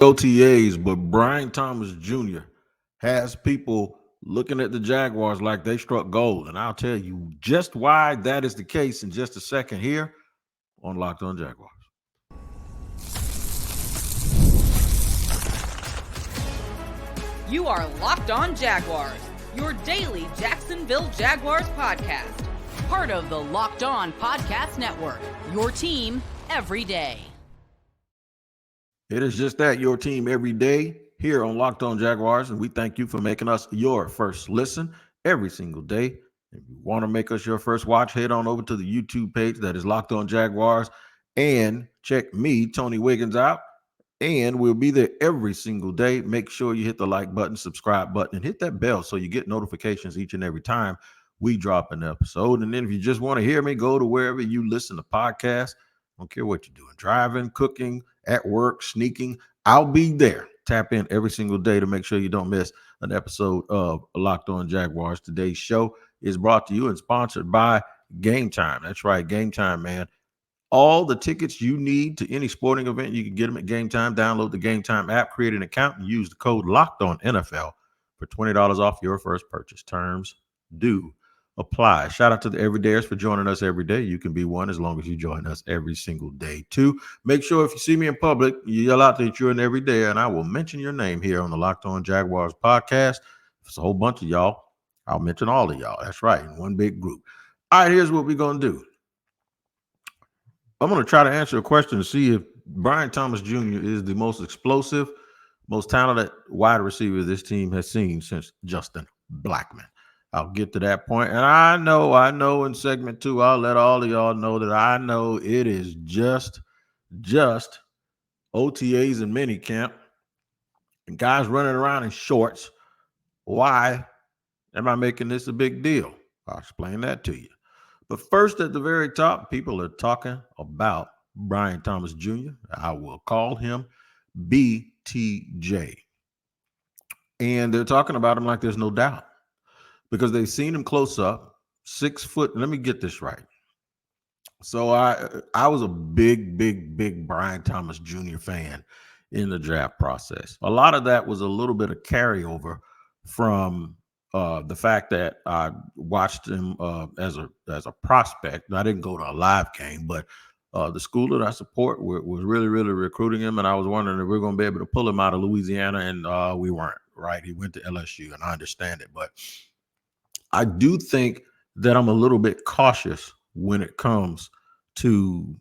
OTAs, but Brian Thomas Jr. has people looking at the Jaguars like they struck gold. And I'll tell you just why that is the case in just a second here on Locked On Jaguars. You are Locked On Jaguars, your daily Jacksonville Jaguars podcast. Part of the Locked On Podcast Network, your team every day. It is just that, your team every day here on Locked On Jaguars, and we thank you for making us your first listen every single day. If you want to make us your first watch, head on over to the YouTube page that is Locked On Jaguars and check me, Tony Wiggins, out. And we'll be there every single day. Make sure you hit the like button, subscribe button, and hit that bell so you get notifications each and every time we drop an episode. And then if you just want to hear me, go to wherever you listen to podcasts. I don't care what you're doing, driving, cooking, at work, sneaking. I'll be there. Tap in every single day to make sure you don't miss an episode of Locked On Jaguars. Today's show is brought to you and sponsored by Gametime. That's right, Gametime, man. All the tickets you need to any sporting event, you can get them at Gametime. Download the Gametime app, create an account, and use the code LOCKEDONNFL for $20 off your first purchase. Terms do apply. Shout out to the everydayers for joining us every day. You can be one as long as you join us every single day too. Make sure if you see me in public, you yell out that you're an everydayer, and I will mention your name here on the Locked On Jaguars podcast. If it's a whole bunch of y'all, I'll mention all of y'all. That's right, in one big group. All right, here's what we're going to do. I'm going to try to answer a question to see if Brian Thomas Jr. is the most explosive, most talented wide receiver this team has seen since Justin Blackmon. I'll get to that point. And I know in segment 2, I'll let all of y'all know that I know it is just OTAs and minicamp and guys running around in shorts. Why am I making this a big deal? I'll explain that to you. But first, at the very top, people are talking about Brian Thomas Jr. I will call him BTJ. And they're talking about him like there's no doubt because they've seen him close up, 6 foot. Let me get this right. So I was a big Brian Thomas Jr. fan in the draft process. A lot of that was a little bit of carryover from the fact that I watched him as a prospect. I didn't go to a live game, but the school that I support was really recruiting him, and I was wondering if we are going to be able to pull him out of Louisiana, and we weren't. Right, he went to LSU, and I understand it, but I do think that I'm a little bit cautious when it comes to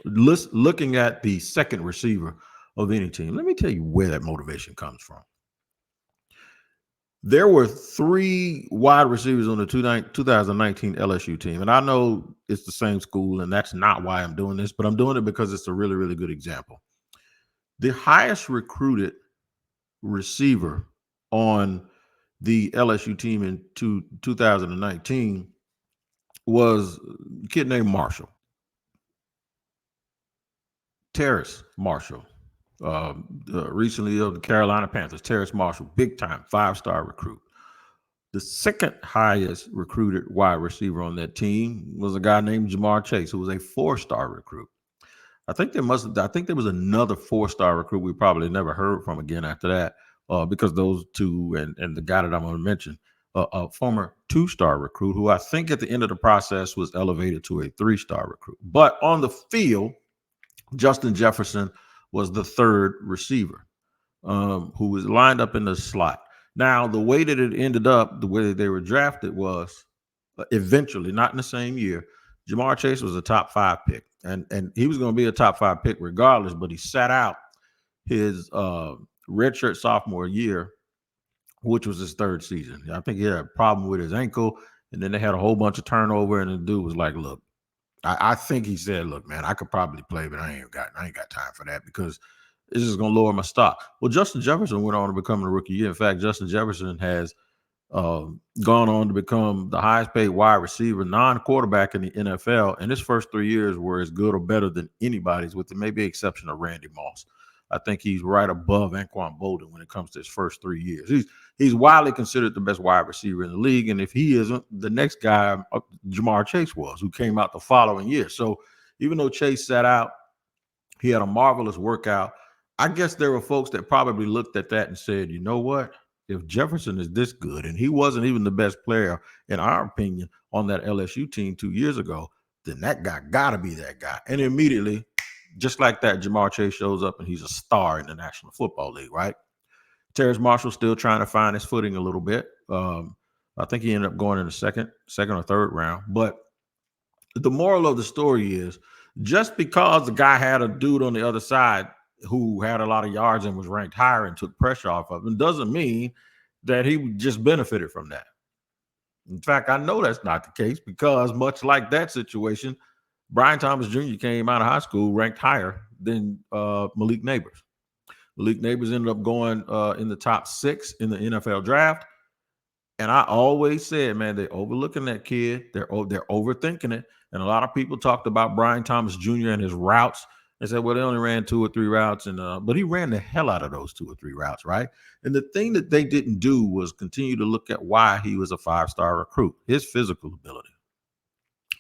looking at the second receiver of any team. Let me tell you where that motivation comes from. There were 3 wide receivers on the 2019 LSU team. And I know it's the same school, and that's not why I'm doing this, but I'm doing it because it's a really good example. The highest recruited receiver on the LSU team in 2019 was a kid named Marshall. Terrace Marshall. Recently of the Carolina Panthers, Terrace Marshall, big time 5-star recruit. The second highest recruited wide receiver on that team was a guy named Jamar Chase, who was a 4-star recruit. I think there was another 4-star recruit we probably never heard from again after that, because those two and the guy that I'm going to mention, a former 2-star recruit who I think at the end of the process was elevated to a 3-star recruit. But on the field, Justin Jefferson was the third receiver who was lined up in the slot. Now, the way that it ended up, the way that they were drafted was eventually, not in the same year, Jamar Chase was a top 5 pick. And he was going to be a top 5 pick regardless, but he sat out his redshirt sophomore year, which was his 3rd season. I think he had a problem with his ankle, and then they had a whole bunch of turnover, and the dude was like, look, I think he said, look, man, I could probably play, but I ain't got time for that because it's just going to lower my stock. Well, Justin Jefferson went on to become a rookie year. In fact, Justin Jefferson has gone on to become the highest paid wide receiver, non-quarterback in the NFL. And his first 3 years were as good or better than anybody's, with the maybe exception of Randy Moss. I think he's right above Anquan Bolden when it comes to his first 3 years. He's widely considered the best wide receiver in the league. And if he isn't, the next guy, Jamar Chase was, who came out the following year. So even though Chase sat out, he had a marvelous workout I guess there were folks that probably looked at that and said, you know what? If Jefferson is this good, and he wasn't even the best player, in our opinion, on that LSU team 2 years ago, then that guy got to be that guy. And immediately, just like that, Jamar Chase shows up and he's a star in the National Football League, right? Terrace Marshall still trying to find his footing a little bit. I think he ended up going in the second or third round. But the moral of the story is just because the guy had a dude on the other side who had a lot of yards and was ranked higher and took pressure off of him doesn't mean that he just benefited from that. In fact, I know that's not the case because much like that situation, Brian Thomas Jr. came out of high school ranked higher than Malik Neighbors. Malik Neighbors ended up going in the top 6 in the NFL draft. And I always said, man, they're overlooking that kid. They're overthinking it. And a lot of people talked about Brian Thomas Jr. and his routes. They said, well, they only ran 2 or 3 routes, but he ran the hell out of those 2 or 3 routes, right? And the thing that they didn't do was continue to look at why he was a 5-star recruit, his physical ability.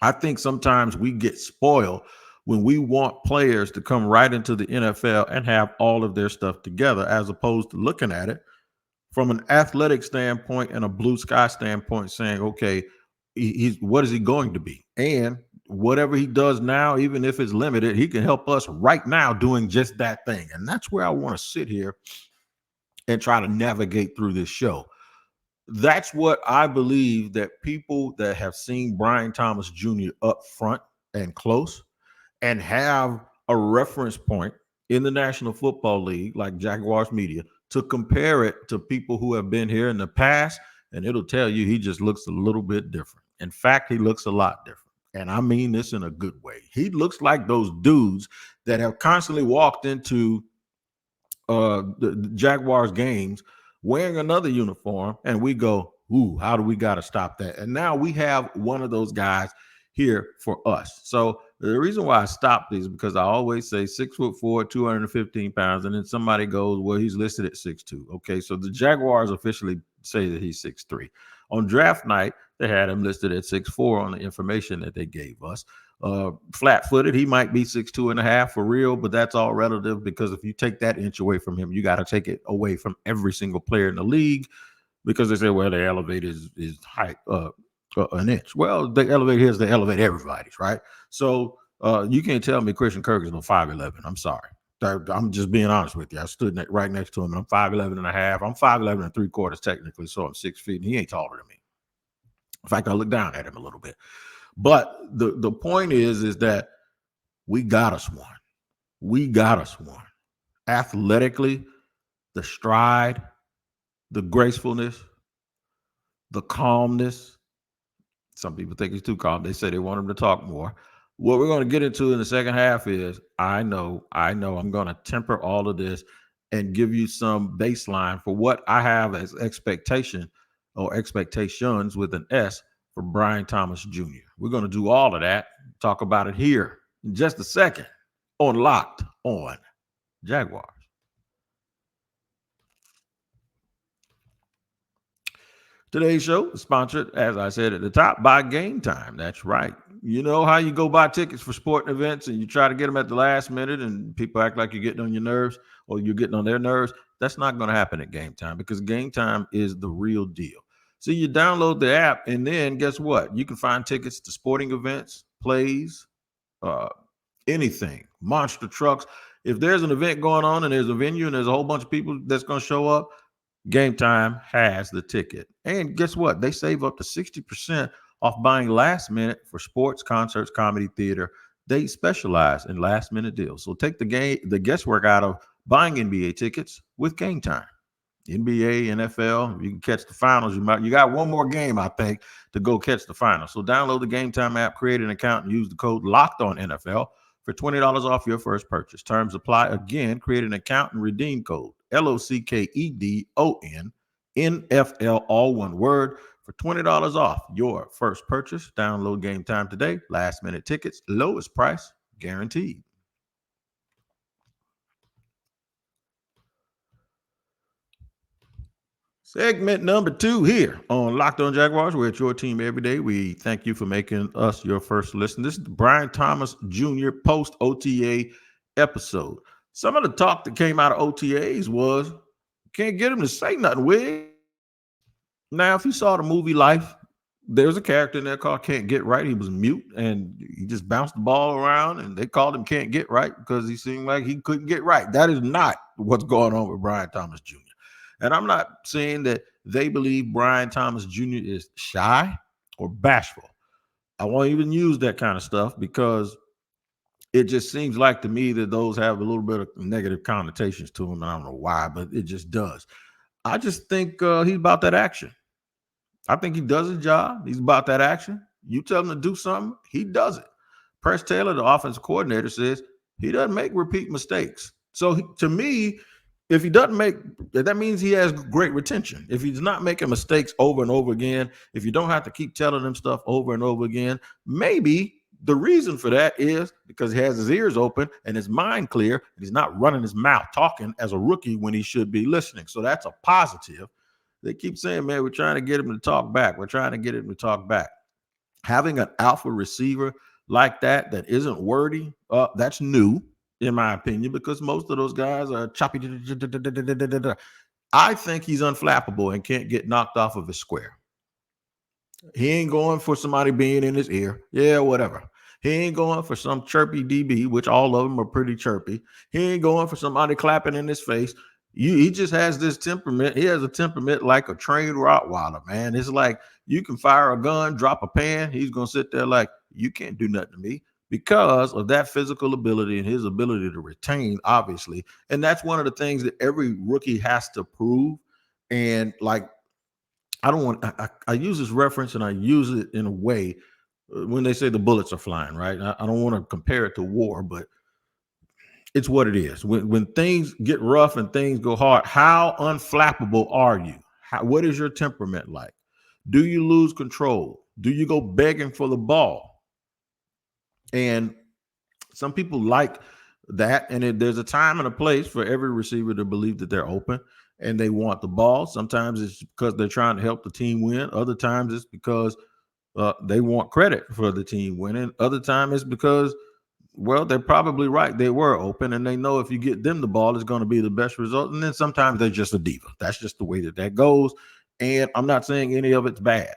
I think sometimes we get spoiled when we want players to come right into the NFL and have all of their stuff together, as opposed to looking at it from an athletic standpoint and a blue sky standpoint, saying, okay, he's what is he going to be? And whatever he does now, even if it's limited, he can help us right now doing just that thing. And that's where I want to sit here and try to navigate through this show. That's what I believe, that people that have seen Brian Thomas Jr. up front and close and have a reference point in the National Football League, like Jaguars media, to compare it to people who have been here in the past, and it'll tell you he just looks a little bit different. In fact, he looks a lot different. And I mean this in a good way. He looks like those dudes that have constantly walked into the Jaguars games wearing another uniform, and we go, ooh, how do we got to stop that? And now we have one of those guys here for us. So the reason why I stopped is because I always say 6'4", 215 pounds, and then somebody goes, well, he's listed at 6'2". Okay, so the Jaguars officially say that he's 6'3". On draft night, they had him listed at 6'4" on the information that they gave us. Flat-footed, he might be 6'2" and a half for real, but that's all relative, because if you take that inch away from him, you got to take it away from every single player in the league, because they say, well, they elevate his height an inch. Well, they elevate his, they elevate everybody's, right? So you can't tell me Christian Kirk is no 5'11". I'm sorry. I'm just being honest with you. I stood right next to him, and I'm 5'11" and a half. I'm 5'11" and 3/4 technically, so I'm 6 feet, and he ain't taller than me. In fact, I look down at him a little bit. But the point is that we got us one. We got us one. Athletically, the stride, the gracefulness, the calmness. Some people think he's too calm. They say they want him to talk more. What we're going to get into in the second half is, I know I'm going to temper all of this and give you some baseline for what I have as expectation, or expectations with an S, for Brian Thomas Jr. We're going to do all of that, talk about it here in just a second on Locked On Jaguars. Today's show is sponsored, as I said at the top, by Gametime. That's right. You know how you go buy tickets for sporting events and you try to get them at the last minute and people act like you're getting on your nerves, or you're getting on their nerves? That's not going to happen at Gametime, because Gametime is the real deal. So you download the app, and then guess what? You can find tickets to sporting events, plays, anything, monster trucks. If there's an event going on and there's a venue and there's a whole bunch of people that's going to show up, Gametime has the ticket. And guess what? They save up to 60% off buying last minute for sports, concerts, comedy, theater. They specialize in last minute deals. So take the guesswork out of buying NBA tickets with Gametime. NBA, NFL, you can catch the finals. You got one more game, I think, to go catch the finals. So download the Gametime app, create an account, and use the code LOCKEDONNFL for $20 off your first purchase. Terms apply. Again, create an account and redeem code LOCKEDONNFL, all one word, for $20 off your first purchase. Download Gametime today. Last minute tickets, lowest price guaranteed. Segment number 2 here on Locked On Jaguars. We're at your team every day. We thank you for making us your first listen. This is the Brian Thomas Jr. post-OTA episode. Some of the talk that came out of OTAs was, can't get him to say nothing, Wig. Now, if you saw the movie Life, there's a character in there called Can't Get Right. He was mute and he just bounced the ball around, and they called him Can't Get Right because he seemed like he couldn't get right. That is not what's going on with Brian Thomas Jr. And I'm not saying that they believe Brian Thomas Jr. is shy or bashful. I won't even use that kind of stuff because it just seems like to me that those have a little bit of negative connotations to them. I don't know why, but it just does. I just think he's about that action. I think he does his job. He's about that action. You tell him to do something, he does it. Press Taylor, the offensive coordinator, says he doesn't make repeat mistakes. So to me, if he doesn't make, that means he has great retention. If he's not making mistakes over and over again, if you don't have to keep telling him stuff over and over again, maybe the reason for that is because he has his ears open and his mind clear, and he's not running his mouth talking as a rookie when he should be listening. So that's a positive. They keep saying, man, we're trying to get him to talk back. We're trying to get him to talk back. Having an alpha receiver like that isn't wordy, that's new, in my opinion, because most of those guys are choppy. I think he's unflappable and can't get knocked off of his square. He ain't going for somebody being in his ear. Yeah, whatever. He ain't going for some chirpy DB, which all of them are pretty chirpy. He ain't going for somebody clapping in his face. He just has this temperament. He has a temperament like a trained Rottweiler, man. It's like you can fire a gun, drop a pan. He's going to sit there like, you can't do nothing to me, because of that physical ability and his ability to retain, obviously. And that's one of the things that every rookie has to prove. And like, I use this reference and I use it in a way when they say the bullets are flying, right? I don't want to compare it to war, but it's what it is. When things get rough and things go hard, how unflappable are you? What is your temperament like? Do you lose control? Do you go begging for the ball? And some people like that. And there's a time and a place for every receiver to believe that they're open and they want the ball. Sometimes it's because they're trying to help the team win. Other times it's because they want credit for the team winning. Other times it's because, well, they're probably right. They were open, and they know if you get them the ball, it's going to be the best result. And then sometimes they're just a diva. That's just the way that goes. And I'm not saying any of it's bad.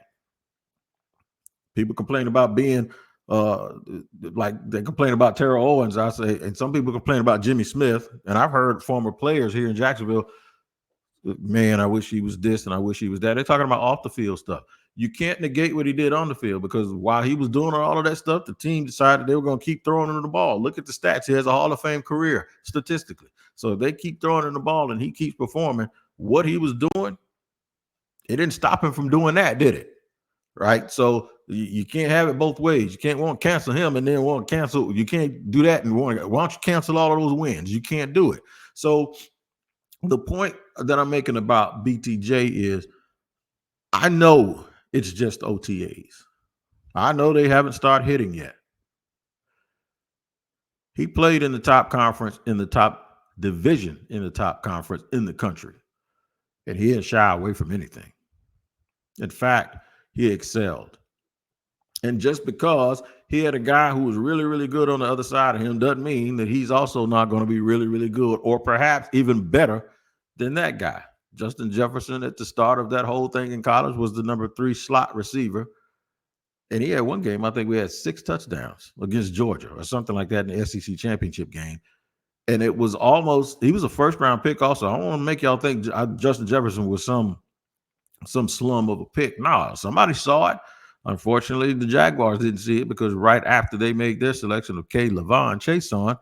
People complain about being like they complain about Terrell Owens, I say, and some people complain about Jimmy Smith. And I've heard former players here in Jacksonville, man, I wish he was this and I wish he was that. They're talking about off the field stuff. You can't negate what he did on the field, because while he was doing all of that stuff, the team decided they were going to keep throwing him the ball. Look at the stats. He has a Hall of Fame career statistically. So if they keep throwing him the ball and he keeps performing what he was doing, it didn't stop him from doing that, did it? Right? So you can't have it both ways. You can't want to cancel him and then want to cancel. You can't do that and why don't you cancel all of those wins? You can't do it. So the point that I'm making about BTJ is, I know it's just OTAs. I know they haven't started hitting yet. He played in the top conference, in the top division, in the top conference in the country. And he didn't shy away from anything. In fact, he excelled. And just because he had a guy who was really, really good on the other side of him doesn't mean that he's also not going to be really, really good, or perhaps even better than that guy. Justin Jefferson at the start of that whole thing in college was the number 3 slot receiver. And he had one game, I think we had 6 touchdowns against Georgia or something like that in the SEC championship game. And it was almost, he was a first-round pick also. I don't want to make y'all think Justin Jefferson was some slum of a pick. No, somebody saw it. Unfortunately, the Jaguars didn't see it, because right after they made their selection of Levon Chason,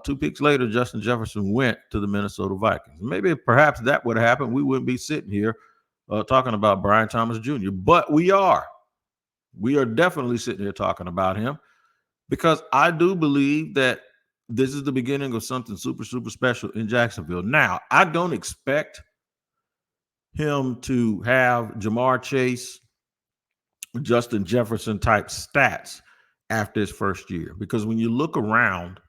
2 picks later, Justin Jefferson went to the Minnesota Vikings. Maybe perhaps that would have happened. We wouldn't be sitting here talking about Brian Thomas Jr., but we are. We are definitely sitting here talking about him, because I do believe that this is the beginning of something super, super special in Jacksonville. Now, I don't expect him to have Jamar Chase, Justin Jefferson type stats after his first year, because when you look around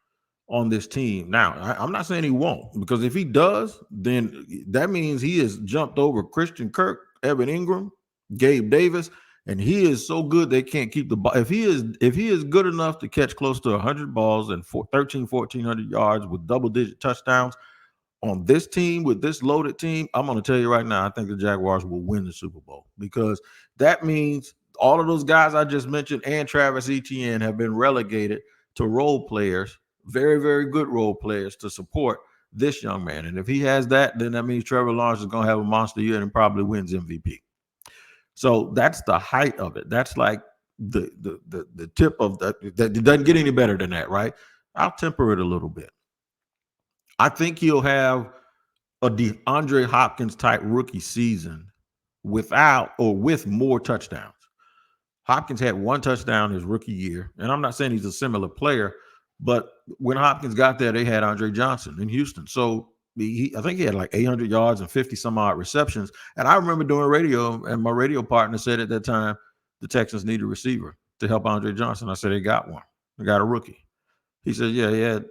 on this team now, I'm not saying he won't, because if he does, then that means he has jumped over Christian Kirk, Evan Ingram, Gabe Davis, And he is so good they can't keep the ball. If he is good enough to catch close to 100 balls and 1,400 yards with double-digit touchdowns on this team, with this loaded team, I'm going to tell you right now, I think the Jaguars will win the Super Bowl, because that means all of those guys I just mentioned and Travis Etienne have been relegated to role players, very, very good role players, to support this young man. And if he has that, then that means Trevor Lawrence is going to have a monster year and probably wins MVP. So that's the height of it. That's like the tip of that. It doesn't get any better than that, right? I'll temper it a little bit. I think he'll have a DeAndre Hopkins type rookie season without or with more touchdowns. Hopkins had one touchdown his rookie year, and I'm not saying he's a similar player, but when Hopkins got there, they had Andre Johnson in Houston. So I think he had like 800 yards and 50 some odd receptions. And I remember doing radio, and my radio partner said at that time the Texans need a receiver to help Andre Johnson. I said, they got one. They got a rookie. He said, yeah, he had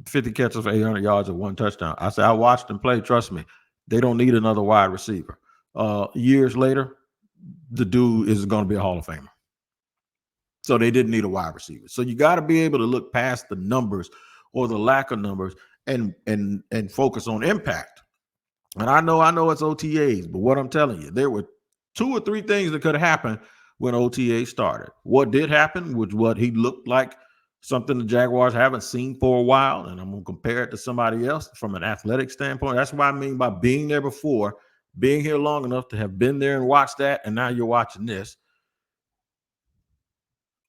50 catches for 800 yards and one touchdown. I said, I watched him play. Trust me, they don't need another wide receiver. Years later, the dude is going to be a Hall of Famer. So they didn't need a wide receiver. So you got to be able to look past the numbers or the lack of numbers and focus on impact. And I know it's OTAs, but what I'm telling you, there were 2 or 3 things that could have happened when OTA started. What did happen was what he looked like, something the Jaguars haven't seen for a while, and I'm going to compare it to somebody else from an athletic standpoint. That's what I mean by being there before, being here long enough to have been there and watched that, and now you're watching this.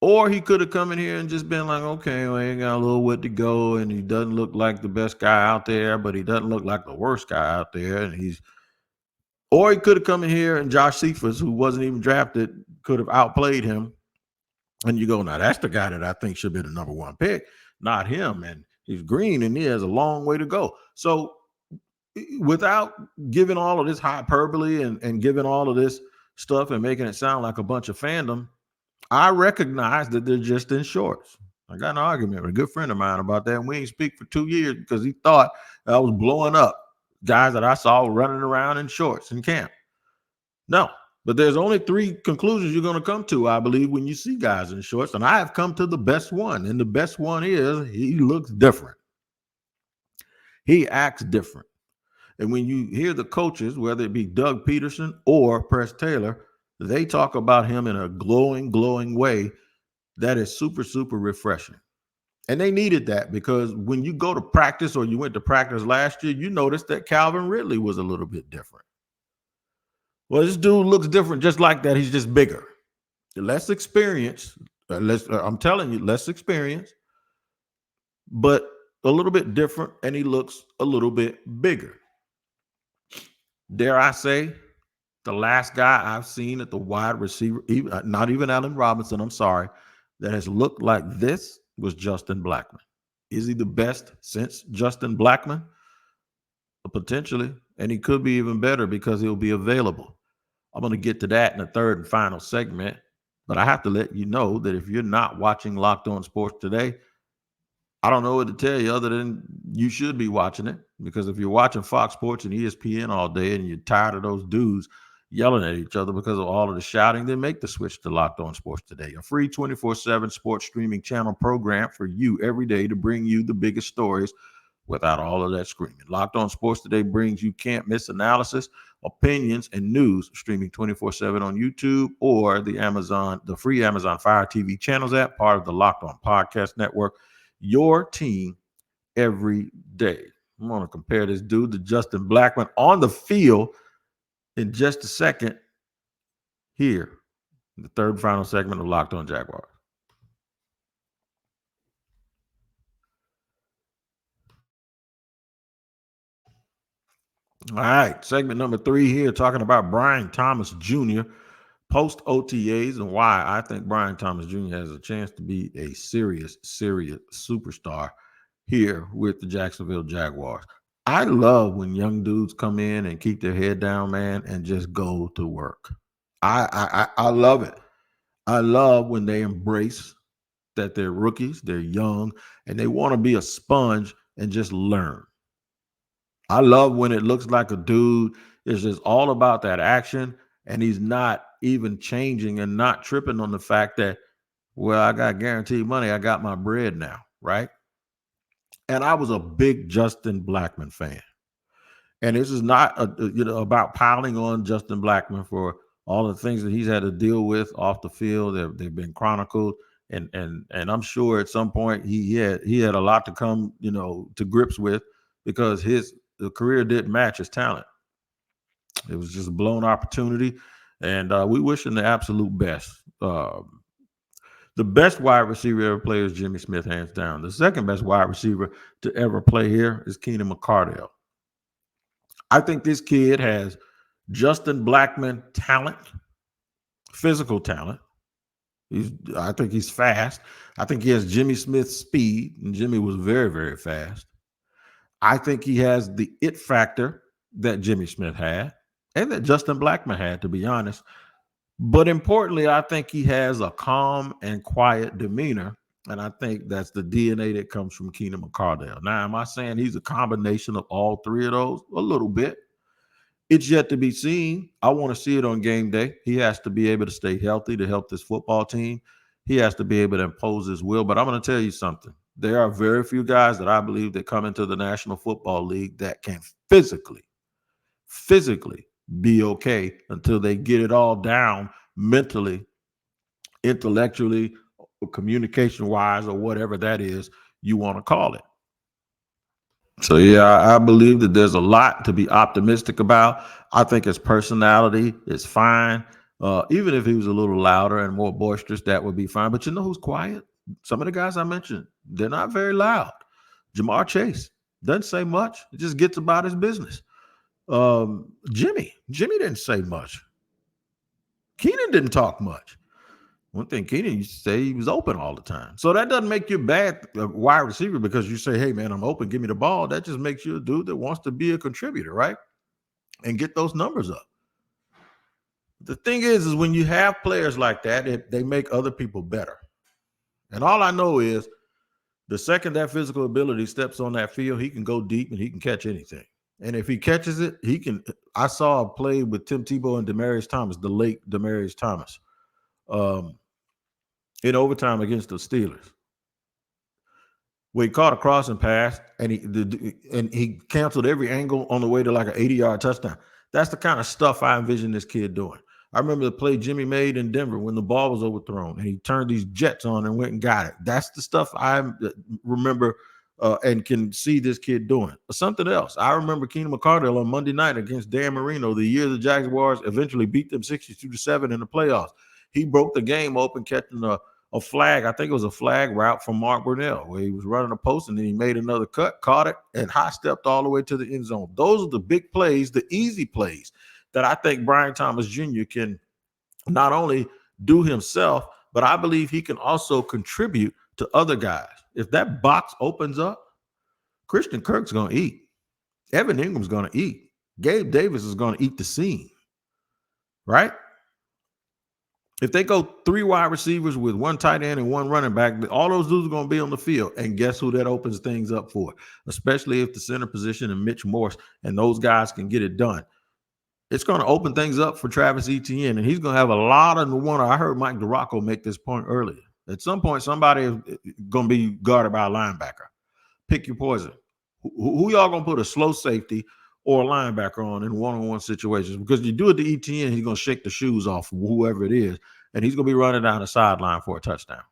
Or he could have come in here and just been like, okay, well, he got a little way to go, and he doesn't look like the best guy out there, but he doesn't look like the worst guy out there. Or he could have come in here and Josh Cephas, who wasn't even drafted, could have outplayed him. And you go, now that's the guy that I think should be the number 1 pick, not him. And he's green and he has a long way to go. So without giving all of this hyperbole and giving all of this stuff and making it sound like a bunch of fandom, I recognize that they're just in shorts. I got an argument with a good friend of mine about that, and we ain't speak for 2 years because he thought I was blowing up guys that I saw running around in shorts in camp. No, but there's only 3 conclusions you're going to come to, I believe, when you see guys in shorts, and I have come to the best one, and the best one is he looks different. He acts different. And when you hear the coaches, whether it be Doug Peterson or Press Taylor, they talk about him in a glowing, glowing way that is super, super refreshing. And they needed that, because when you go to practice, or you went to practice last year, you noticed that Calvin Ridley was a little bit different. Well, this dude looks different just like that. He's just bigger. Less experience. I'm telling you, less experience, but a little bit different, and he looks a little bit bigger. Dare I say, the last guy I've seen at the wide receiver, not even Allen Robinson, I'm sorry, that has looked like this was Justin Blackmon. Is he the best since Justin Blackmon? Potentially, and he could be even better because he'll be available. I'm going to get to that in the third and final segment, but I have to let you know that if you're not watching Locked On Sports today, I don't know what to tell you other than you should be watching it, because if you're watching Fox Sports and ESPN all day and you're tired of those dudes yelling at each other because of all of the shouting, then make the switch to Locked On Sports Today, a free 24/7 sports streaming channel program for you every day to bring you the biggest stories without all of that screaming. Locked On Sports Today brings you can't miss analysis, opinions, and news, streaming 24/7 on YouTube or the free Amazon Fire TV channels app, part of the Locked On Podcast Network. Your team every day. I'm going to compare this dude to Justin Blackmon on the field in just a second here in the third and final segment of Locked On Jaguars. All right, segment number 3 here, talking about Brian Thomas Jr. post OTAs and why I think Brian Thomas Jr. has a chance to be a serious superstar here with the Jacksonville Jaguars. I love when young dudes come in and keep their head down, man, and just go to work. I love it. I love when they embrace that they're rookies, they're young, and they want to be a sponge and just learn. I love when it looks like a dude is just all about that action, and he's not even changing and not tripping on the fact that, well, I got guaranteed money. I got my bread now, right? And I was a big Justin Blackman fan. And this is not about piling on Justin Blackman for all the things that he's had to deal with off the field. They've been chronicled, and I'm sure at some point he had a lot to come to grips with, because the career didn't match his talent. It was just a blown opportunity, and we wish him the absolute best. The best wide receiver ever play is Jimmy Smith, hands down. The second best wide receiver to ever play here is Keenan McCardell. I think this kid has Justin Blackman talent, physical talent. I think he's fast. I think he has Jimmy Smith's speed, and Jimmy was very, very fast. I think he has the it factor that Jimmy Smith had and that Justin Blackman had, to be honest. But importantly, I think he has a calm and quiet demeanor, and I think that's the DNA that comes from Keenan McCardell. Now, am I saying he's a combination of all three of those? A little bit. It's yet to be seen. I want to see it on game day. He has to be able to stay healthy to help this football team. He has to be able to impose his will. But I'm going to tell you something. There are very few guys that I believe that come into the National Football League that can physically be okay until they get it all down mentally, intellectually, communication-wise, or whatever that is you want to call it. So, yeah, I believe that there's a lot to be optimistic about. I think his personality is fine. Even if he was a little louder and more boisterous, that would be fine. But you know who's quiet? Some of the guys I mentioned, they're not very loud. Jamar Chase doesn't say much. He just gets about his business. Jimmy didn't say much. Keenan didn't talk much. One thing Keenan used to say, he was open all the time. So that doesn't make you a bad wide receiver because you say, hey, man, I'm open, give me the ball. That just makes you a dude that wants to be a contributor, right? And get those numbers up. The thing is when you have players like that, they make other people better. And all I know is the second that physical ability steps on that field, he can go deep and he can catch anything. And if he catches it, he can. I saw a play with Tim Tebow and Demaryius Thomas, the late Demaryius Thomas, in overtime against the Steelers, where he caught a crossing pass and he canceled every angle on the way to like an 80-yard touchdown. That's the kind of stuff I envision this kid doing. I remember the play Jimmy made in Denver when the ball was overthrown and he turned these jets on and went and got it. That's the stuff I remember and can see this kid doing. Something else. I remember Keenan McCardell on Monday night against Dan Marino, the year the Jaguars eventually beat them 62-7 in the playoffs. He broke the game open catching a flag. I think it was a flag route from Mark Brunell where he was running a post and then he made another cut, caught it, and high stepped all the way to the end zone. Those are the big plays, the easy plays that I think Brian Thomas Jr. can not only do himself, but I believe he can also contribute to other guys. If that box opens up, Christian Kirk's going to eat. Evan Ingram's going to eat. Gabe Davis is going to eat the seam, right? If they go three wide receivers with one tight end and one running back, all those dudes are going to be on the field. And guess who that opens things up for? Especially if the center position and Mitch Morse and those guys can get it done. It's going to open things up for Travis Etienne, and he's going to have a lot of the one. I heard Mike DeRocco make this point earlier. At some point, somebody is going to be guarded by a linebacker. Pick your poison. Who y'all going to put a slow safety or a linebacker on in one-on-one situations? Because you do it to Etienne, he's going to shake the shoes off of whoever it is, and he's going to be running down the sideline for a touchdown.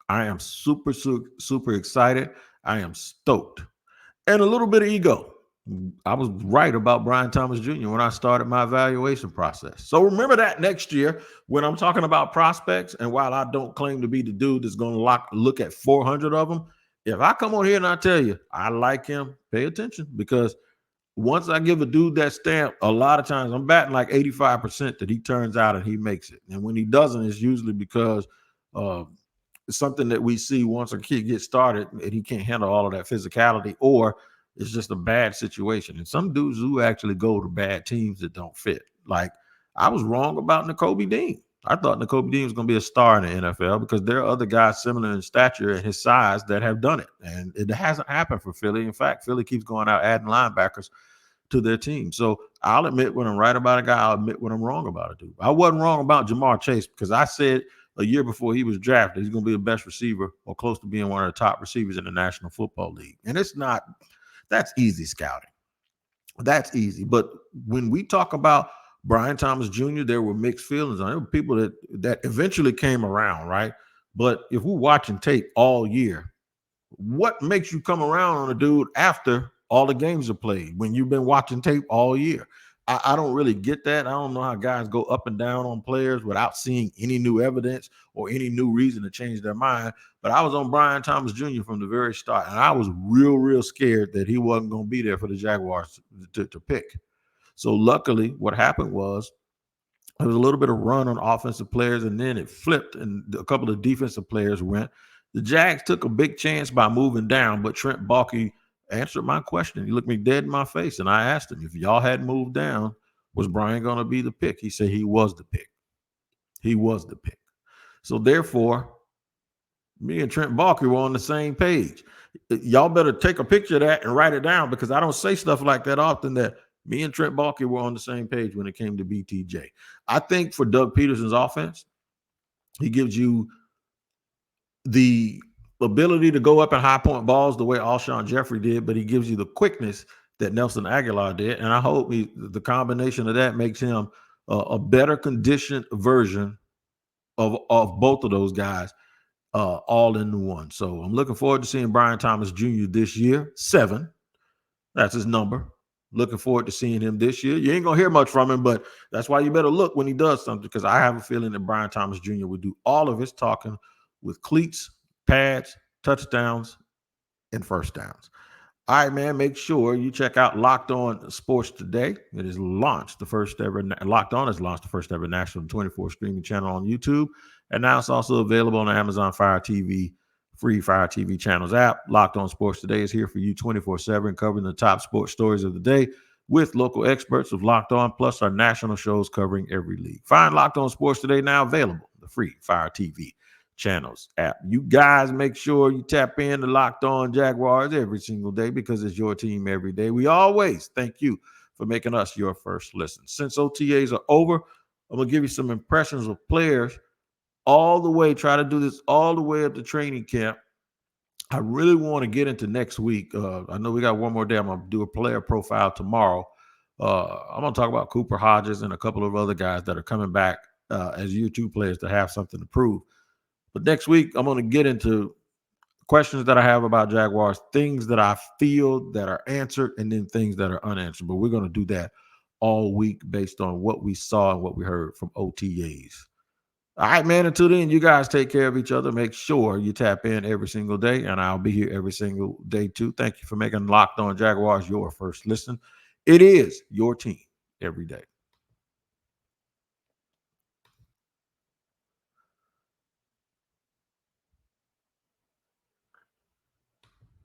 I am super, super, super excited. I am stoked. And a little bit of ego. I was right about Brian Thomas Jr. when I started my evaluation process. So remember that next year when I'm talking about prospects, and while I don't claim to be the dude that's going to look at 400 of them, if I come on here and I tell you I like him, pay attention, because once I give a dude that stamp, a lot of times I'm batting like 85% that he turns out and he makes it. And when he doesn't, it's usually because it's something that we see once a kid gets started and he can't handle all of that physicality, or it's just a bad situation. And some dudes who actually go to bad teams that don't fit. Like, I was wrong about Nakobe Dean. I thought Nakobe Dean was going to be a star in the NFL because there are other guys similar in stature and his size that have done it. And it hasn't happened for Philly. In fact, Philly keeps going out adding linebackers to their team. So I'll admit when I'm right about a guy. I'll admit when I'm wrong about a dude. I wasn't wrong about Jamar Chase because I said a year before he was drafted, he's going to be the best receiver or close to being one of the top receivers in the National Football League. And that's easy scouting. That's easy. But when we talk about Brian Thomas Jr., there were mixed feelings on it. There were people that eventually came around, right? But if we're watching tape all year, what makes you come around on a dude after all the games are played when you've been watching tape all year? I don't really get that. I don't know how guys go up and down on players without seeing any new evidence or any new reason to change their mind. But I was on Brian Thomas Jr. from the very start, and I was real scared that he wasn't going to be there for the Jaguars to pick. So luckily, what happened was there was a little bit of run on offensive players, and then it flipped, and a couple of defensive players went. The Jags took a big chance by moving down, but Trent Baalke answered my question. He looked me dead in my face, and I asked him, if y'all hadn't moved down, was Brian going to be the pick? He said he was the pick. He was the pick. So therefore, me and Trent Baalke were on the same page. Y'all better take a picture of that and write it down, because I don't say stuff like that often, that me and Trent Baalke were on the same page when it came to BTJ. I think for Doug Peterson's offense, he gives you the ability to go up and high point balls the way Alshon Jeffrey did, but he gives you the quickness that Nelson Aguilar did. And I hope the combination of that makes him a better conditioned version of both of those guys all in one. So I'm looking forward to seeing Brian Thomas Jr. this year. 7. That's his number. Looking forward to seeing him this year. You ain't going to hear much from him, but that's why you better look when he does something, because I have a feeling that Brian Thomas Jr. would do all of his talking with cleats, pads, touchdowns, and first downs. All right, man, make sure you check out Locked On Sports today. It is launched Locked On has launched the first ever national 24 streaming channel on YouTube. And now it's also available on the Amazon Fire TV, free Fire TV channels app. Locked On Sports today is here for you 24/7, covering the top sports stories of the day with local experts of Locked On, plus our national shows covering every league. Find Locked On Sports today now available, the free Fire TV channels app. You guys make sure you tap in to Locked On Jaguars every single day, because it's your team every day. We always thank you for making us your first listen. Since OTAs are over, I'm going to give you some impressions of players all the way, try to do this all the way up to training camp. I really want to get into next week. I know we got one more day. I'm going to do a player profile tomorrow. I'm going to talk about Cooper Hodges and a couple of other guys that are coming back as year 2 players to have something to prove. But next week, I'm going to get into questions that I have about Jaguars, things that I feel that are answered, and then things that are unanswered. But we're going to do that all week based on what we saw and what we heard from OTAs. All right, man, until then, you guys take care of each other. Make sure you tap in every single day, and I'll be here every single day too. Thank you for making Locked On Jaguars your first listen. It is your team every day.